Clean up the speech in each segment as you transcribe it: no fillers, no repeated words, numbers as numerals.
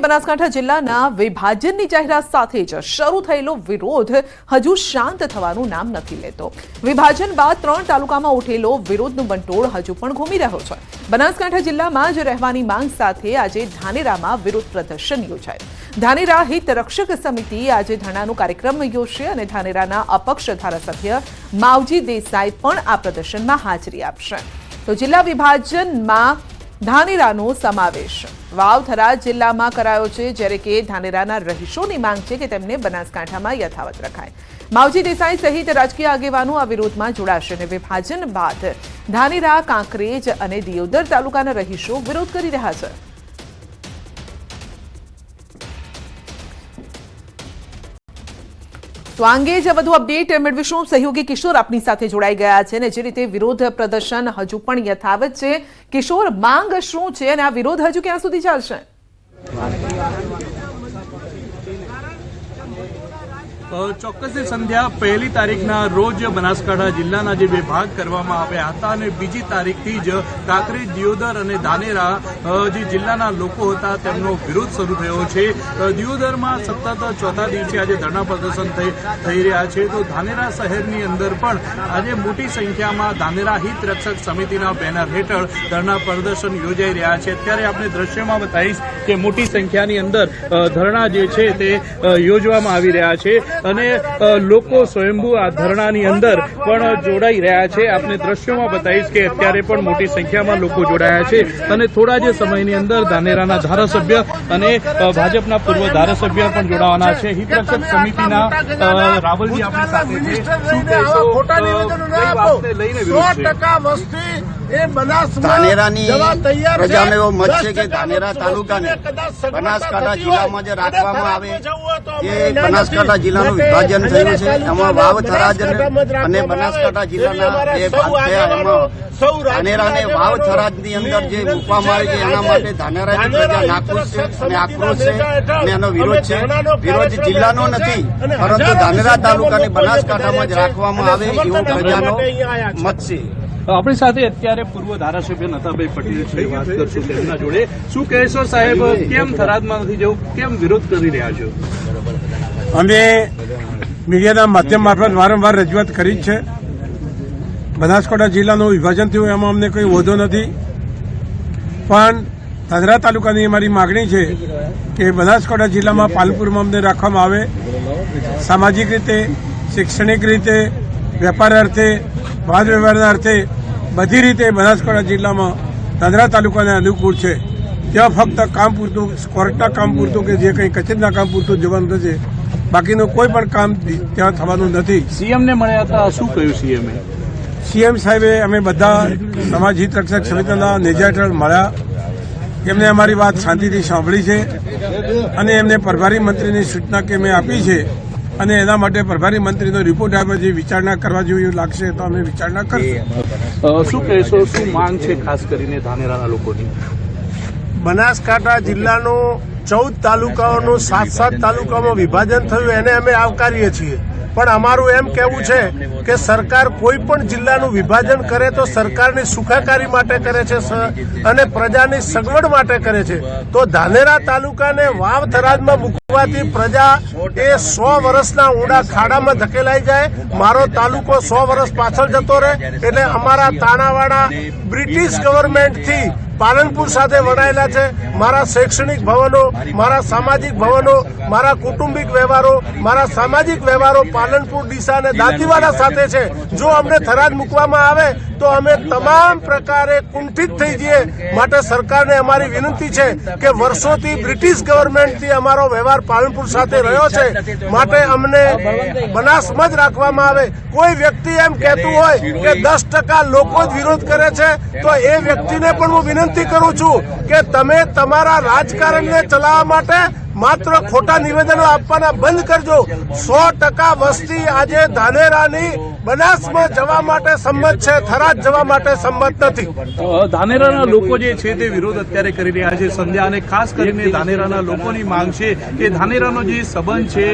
બનાસકાંઠા જિલ્લાના વિભાજનની જાહેરાત સાથે જ શરૂ થયેલો વિરોધ હજુ શાંત થવાનું નામ નથી લેતો। વિભાજન બાદ 3 તાલુકામાં ઉઠેલો વિરોધનું વંટોળ હજુ પણ ઘૂમી રહ્યો છે। બનાસકાંઠા જિલ્લામાં જ રહેવાની માંગ સાથે આજે ધાનેરામાં વિરોધ પ્રદર્શન યોજાયું। ધાનેરા હિત રક્ષક સમિતિ આજે ધરણાનો કાર્યક્રમ યોજશે અને ધાનેરાના અપક્ષ ધારાસભ્ય માવજી દેસાઈ પણ આ પ્રદર્શનમાં હાજરી આપશે। તો જિલ્લા વિભાજનમાં ધાનેરાનો સમાવેશ વાવથરા જિલ્લામાં કરાયો છે, જ્યારે કે ધાનેરાના રહીશોની માંગ છે કે તેમને બનાસકાંઠામાં યથાવત રખાય। માવજી દેસાઈ સહિત રાજકીય આગેવાનો આ વિરોધમાં જોડાશે અને વિભાજન બાદ ધાનેરા, કાંકરેજ અને દિયોદર તાલુકાના રહીશો વિરોધ કરી રહ્યા છે। તો આ અંગે જ વધુ અપડેટ મેળવીશું। સહયોગી કિશોર આપણી સાથે જોડાઈ ગયા છે અને જે રીતે વિરોધ પ્રદર્શન હજુ પણ યથાવત છે, કિશોર, માંગ શું છે અને આ વિરોધ હજુ ક્યાં સુધી ચાલશે? ચોક્કસથી સંધ્યા 1લી તારીખના રોજ બનાસકાંઠા જિલ્લાના જે 2 ભાગ કરવામાં આવ્યા હતા અને બીજી તારીખથી જ કાંકરેજ, દિયોદર અને ધાનેરા જે જિલ્લાના લોકો હતા તેમનો વિરોધ શરૂ થયો છે। દિયોદરમાં સતત 4થા દિવસે આજે ધરણા પ્રદર્શન થઈ રહ્યા છે, તો ધાનેરા શહેરની અંદર પણ આજે મોટી સંખ્યામાં ધાનેરા હિત રક્ષક સમિતિના બેનર હેઠળ ધરણા પ્રદર્શન યોજાઈ રહ્યા છે। અત્યારે આપણે દ્રશ્યમાં બતાવીશ કે મોટી સંખ્યાની અંદર ધરણા જે છે તે યોજવામાં આવી રહ્યા છે અને લોકો સ્વયંભૂ આ ધરણાની અંદર પણ જોડાઈ રહ્યા છે। આપણે દ્રશ્યોમાં બતાવીશ કે અત્યારે પણ મોટી સંખ્યામાં લોકો જોડાયા છે અને થોડા જ સમયની અંદર ધાનેરાના ધારાસભ્ય અને ભાજપના પૂર્વ ધારાસભ્ય પણ જોડાવાના છે। હિતરક્ષક સમિતિના રાવલજી આપણી સાથે છે। શું કહેશો, કઈ વાતને લઈને વિરોધ છે? ધાનેરાની પ્રજાનો એવો મત છે કે ધાનેરા તાલુકાને બનાસકાંઠા જિલ્લામાં જે રાખવામાં આવે, જે બનાસકાંઠા જિલ્લાનું વિભાજન થયું છે એમાં વાવથરાજ અને બનાસકાંઠા જિલ્લાના 2 ભાગ થયા, એમાં ધાનેરાને વાવથરાજની અંદર જે મૂકવામાં આવે છે એના માટે ધાનેરાની પ્રજા નાખુશ છે અને આક્રોશ છે અને એનો વિરોધ છે। વિરોધ જિલ્લાનો નથી, પરંતુ ધાનેરા તાલુકાને બનાસકાંઠામાં જ રાખવામાં આવે એવો પ્રજાનો મત છે। આપણી સાથે અત્યારે પૂર્વ ધારાસભ્ય નથાભાઈ પટેલ છે, વાત કરશું તેમના જોડે। શું કહેશો સાહેબ, કેમ થરાદમાં નથી જવું, કેમ વિરોધ કરી રહ્યા છો? અમે મીડિયાના માધ્યમ મારફત વારંવાર રજૂઆત કરી છે। બનાસકાંઠા જિલ્લાનું વિભાજન થયું એમાં અમને કોઈ વધો નથી, પણ ધાનેરા તાલુકાની અમારી માગણી છે કે બનાસકાંઠા જિલ્લામાં પાલનપુરમાં અમને રાખવામાં આવે। સામાજિક રીતે, શૈક્ષણિક રીતે, વેપાર અર્થે, વાદ વ્યવહારના અર્થે બધી રીતે બનાસકાંઠા જિલ્લામાં ધાનેરા તાલુકાને અનુકૂળ છે। ત્યાં ફક્ત કામ પૂરતું, કોર્ટના કામ પૂરતું કે જે કંઈ કચેરીના કામ પૂરતું જવાનું થશે, બાકીનું કોઈ પણ કામ ત્યાં થવાનું નથી। સીએમને મળ્યા હતા, શું કહ્યું સીએમએ? સીએમ સાહેબે અમે બધા સમાજ હિત રક્ષક સમિતિના નેજા હેઠળ મળ્યા, એમને અમારી વાત શાંતિથી સાંભળી છે અને એમને પ્રભારી મંત્રીની સૂચના કે મેં આપી છે અને એના માટે પ્રભારી મંત્રીનો રિપોર્ટ આવ્યો છે, વિચારણા કરવા જેવું લાગશે તો અમે વિચારણા કરશું। શું કહેશો, શું માંગ છે ખાસ કરીને ધાનેરાના લોકોની? બનાસકાંઠા જિલ્લાનું 14 તાલુકાઓનું 7 તાલુકામાં વિભાજન થયું એને અમે આવકારીએ છીએ, પણ અમારું એમ કહેવું છે કે સરકાર કોઈ પણ જિલ્લાનું વિભાજન કરે તો સરકારની સુખાકારી માટે કરે છે અને પ્રજાની સગવડ માટે કરે છે। તો ધાનેરા તાલુકાને વાવથરાજમાં મૂકવાથી પ્રજા એ 100 વર્ષના ઊંડા ખાડામાં ધકેલાઈ જાય, મારો તાલુકો 100 વર્ષ પાછળ જતો રહે। એટલે અમારા તાણાવાળા બ્રિટિશ ગવર્મેન્ટથી પાલનપુર સાથે વડાયેલા છે। મારા શૈક્ષણિક ભવનો, મારા સામાજિક ભવનો, મારા કુટુંબિક વ્યવહારો, મારા સામાજિક વ્યવહારો પાલનપુર, ડીસા અને દાંતીવાડા સાથે છે। જો અમને થરાદ મૂકવામાં આવે તો અમે તમામ પ્રકારે કુંઠિત થઈ જઈએ। માટે સરકારને અમારી વિનંતી છે કે વર્ષોથી બ્રિટિશ ગવર્મેન્ટથી અમારો વ્યવહાર પાલનપુર સાથે રહ્યો છે, માટે અમને બનાસમાં જ રાખવામાં આવે। કોઈ વ્યક્તિ એમ કહેતું હોય કે 10% લોકો જ વિરોધ કરે છે, તો એ વ્યક્તિને પણ હું વિનંતી કરું છું કે તમે તમારા રાજકારણને ચલાવવા માટે માત્ર ખોટા નિવેદનો આપવાના બંધ કરજો। 100% વસ્તી આજે ધાનેરાની બનાસમાં જવા માટે સંમત છે, થરાદ જવા માટે સંમત નથી. ધાનેરાના લોકો જે છે તે વિરોધ અત્યારે કરી રહ્યા છે સંધ્યા, અને ખાસ કરીને ધાનેરાના લોકોની માંગ છે કે ધાનેરાનો જે સંબંધ છે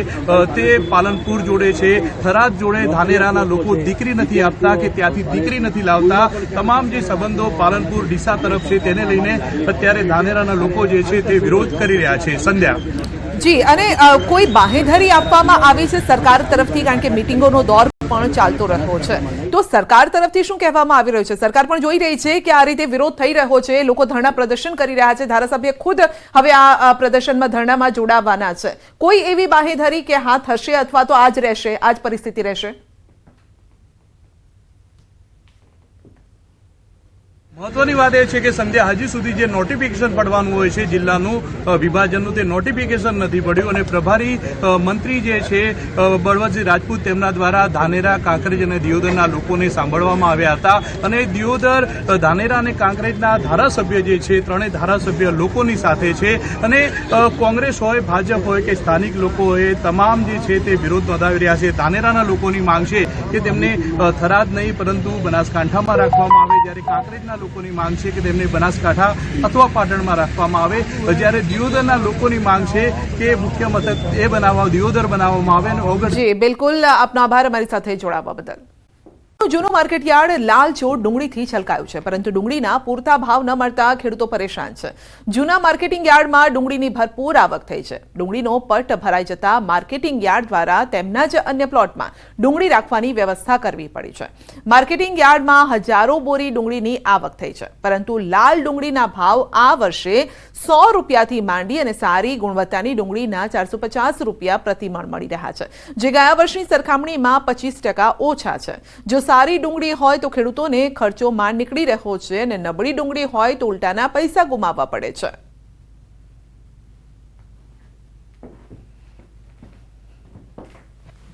તે પાલનપુર જોડે છે, થરાદ જોડે ધાનેરાના લોકો દીકરી નથી આપતા કે ત્યાંથી દીકરી નથી લાવતા. તમામ જે સંબંધો પાલનપુર ડીસા તરફ છે તેને લઈને અત્યારે ધાનેરાના લોકો જે છે તે વિરોધ કરી રહ્યા છે. સંધ્યા જી, અને કોઈ બાહેધરી આપવામાં આવી છે સરકાર તરફથી, કારણ કે મિટિંગોનો દોર પણ ચાલતો રહ્યો છે, તો સરકાર તરફથી શું કહેવામાં આવી રહ્યું છે? સરકાર પણ જોઈ રહી છે કે આ રીતે વિરોધ થઈ રહ્યો છે, લોકો ધરણા પ્રદર્શન કરી રહ્યા છે, ધારાસભ્ય ખુદ હવે આ પ્રદર્શનમાં ધરણામાં જોડાવાના છે. કોઈ એવી બાહેધરી કે હા થશે અથવા તો આજ રહેશે, આજ પરિસ્થિતિ રહેશે? મહત્વની વાત એ છે કે સંધ્યા હજી સુધી જે નોટિફિકેશન પડવાનું હોય છે જિલ્લાનું વિભાજનનું, તે નોટિફિકેશન નથી પડ્યું, અને પ્રભારી મંત્રી જે છે બળવંતસિંહ રાજપૂત તેમના દ્વારા ધાનેરા, કાંકરેજ અને દિયોદરના લોકોને સાંભળવામાં આવ્યા હતા. અને દિયોદર, ધાનેરા અને કાંકરેજના ધારાસભ્ય જે છે, ત્રણેય ધારાસભ્ય લોકોની સાથે છે, અને કોંગ્રેસ હોય, ભાજપ હોય કે સ્થાનિક લોકો હોય, તમામ જે છે તે વિરોધ નોંધાવી રહ્યા છે. ધાનેરાના લોકોની માંગ છે કે તેમને થરાદ નહીં પરંતુ બનાસકાંઠામાં રાખવામાં આવે, જ્યારે કાંકરેજના લોકોની માંગ છે કે તેમને બનાસકાંઠા અથવા પાટણમાં રાખવામાં આવે, જ્યારે દિયોદરના લોકોની માંગ છે કે મુખ્ય મથક દિયોદર બનાવવામાં આવે. અને ઓગસ્ટ જી બિલકુલ, આપનો આભાર અમારી સાથે જોડાવા બદલ. જૂનું માર્કેટયાર્ડ લાલચોળ ડુંગળીથી છલકાયું છે, પરંતુ ડુંગળીના પૂરતા ભાવ ન મળતા ખેડૂતો પરેશાન છે. જૂના માર્કેટિંગ યાર્ડમાં ડુંગળીની ભરપૂર આવક થઈ છે. ડુંગળીનો પટ ભરાઈ જતા માર્કેટિંગ યાર્ડ દ્વારા તેમના જ અન્ય પ્લોટમાં ડુંગળી રાખવાની વ્યવસ્થા કરવી પડી છે. માર્કેટિંગ યાર્ડમાં હજારો બોરી ડુંગળીની આવક થઈ છે, પરંતુ લાલ ડુંગળીના ભાવ આ વર્ષે 100 રૂપિયાથી માંડી અને સારી ગુણવત્તાની ડુંગળીના 450 રૂપિયા પ્રતિમણ મળી રહ્યા છે, જે ગયા વર્ષની સરખામણીમાં 25% ઓછા છે. જો સારી ડુંગળી હોય તો ખેડૂતોને ખર્ચો માંડ નીકળી રહ્યો છે, અને નબળી ડુંગળી હોય તો ઉલટાના પૈસા ગુમાવવા પડે છે.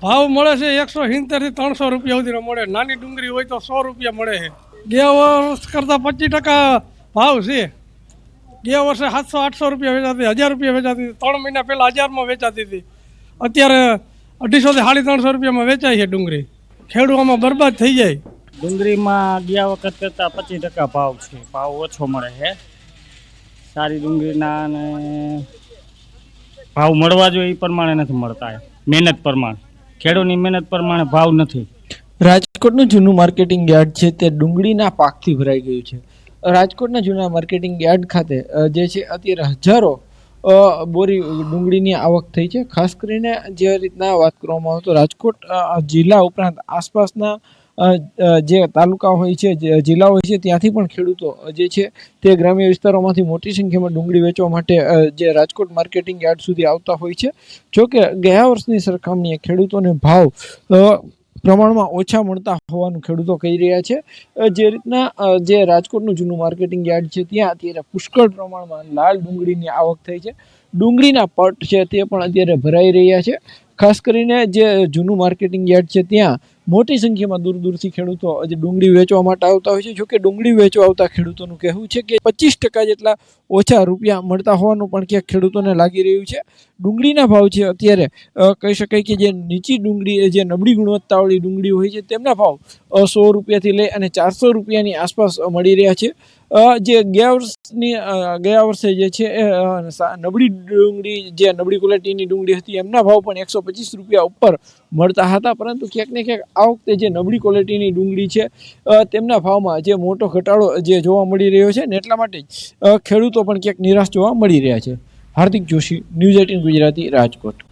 ભાવ મળે છે 170 થી 300 રૂપિયા સુધીનો મળે. નાની ડુંગળી હોય તો 100 રૂપિયા મળે છે. ગયા વર્ષ કરતાં 25% ભાવ છે. ગયા વર્ષે 700-800 રૂપિયા વેચાતી, 1000 રૂપિયા વેચાતી, 3 મહિના પહેલાં 1000માં વેચાતી હતી. અત્યારે 250 થી 350 રૂપિયામાં વેચાય છે ડુંગળી. ખેડૂતોમાં બરબાદ થઈ જાય. ડુંગળીમાં ગયા વખત કરતાં 25% ભાવ છે, ભાવ ઓછો મળે છે. સારી ડુંગળીના અને ભાવ મળવા જોઈએ એ પ્રમાણે નથી મળતા. મહેનત પ્રમાણે, ખેડૂતની મહેનત પ્રમાણે ભાવ નથી. રાજકોટનું જૂનું માર્કેટિંગ યાર્ડ છે તે ડુંગળીના પાકથી ભરાઈ ગયું છે. રાજકોટના જૂના માર્કેટિંગ યાર્ડ ખાતે જે છે અત્યારે હજારો બોરી ડુંગળીની આવક થઈ છે. ખાસ કરીને જે રીતના વાત કરવામાં આવે તો રાજકોટ જિલ્લા ઉપરાંત આસપાસના જે તાલુકા હોય છે, જિલ્લા હોય છે, ત્યાંથી પણ ખેડૂતો જે છે તે ગ્રામ્ય વિસ્તારોમાંથી મોટી સંખ્યામાં ડુંગળી વેચવા માટે જે રાજકોટ માર્કેટિંગ યાર્ડ સુધી આવતા હોય છે. જોકે ગયા વર્ષની સરખામણીએ ખેડૂતોને ભાવ પ્રમાણમાં ઓછા મળતા હોવાનું ખેડૂતો કહી રહ્યા છે. જે રીતના જે રાજકોટનું જૂનું માર્કેટિંગ યાર્ડ છે ત્યાં અત્યારે પુષ્કળ પ્રમાણમાં લાલ ડુંગળીની આવક થઈ છે. ડુંગળીના પટ છે તે પણ અત્યારે ભરાઈ રહ્યા છે. ખાસ કરીને જે જૂનું માર્કેટિંગ યાર્ડ છે ત્યાં મોટી સંખ્યામાં દૂર દૂરથી ખેડૂતો જે ડુંગળી વેચવા માટે આવતા હોય છે. જોકે ડુંગળી વેચવા આવતા ખેડૂતોનું કહેવું છે કે 25% જેટલા ઓછા રૂપિયા મળતા હોવાનું પણ ક્યાંક ખેડૂતોને લાગી રહ્યું છે. ડુંગળીના ભાવ છે અત્યારે કહી શકાય કે જે નીચી ડુંગળી, જે નબળી ગુણવત્તાવાળી ડુંગળી હોય છે તેમના ભાવ 100 રૂપિયાથી લઈ અને 400 રૂપિયાની આસપાસ મળી રહ્યા છે. જે ગયા વર્ષે જે છે નબળી ડુંગળી, જે નબળી ક્વોલિટીની ડુંગળી હતી એમના ભાવ પણ 125 રૂપિયા ઉપર મળતા હતા, પરંતુ ક્યાંક ને ક્યાંક આ વખતે જે નબળી ક્વોલિટીની ડુંગળી છે તેમના ભાવમાં જે મોટો ઘટાડો જે જોવા મળી રહ્યો છે, ને એટલા માટે ખેડૂતો પણ ક્યાંક નિરાશ જોવા મળી રહ્યા છે. હાર્દિક જોશી, ન્યૂઝ 18 ગુજરાતી, રાજકોટ.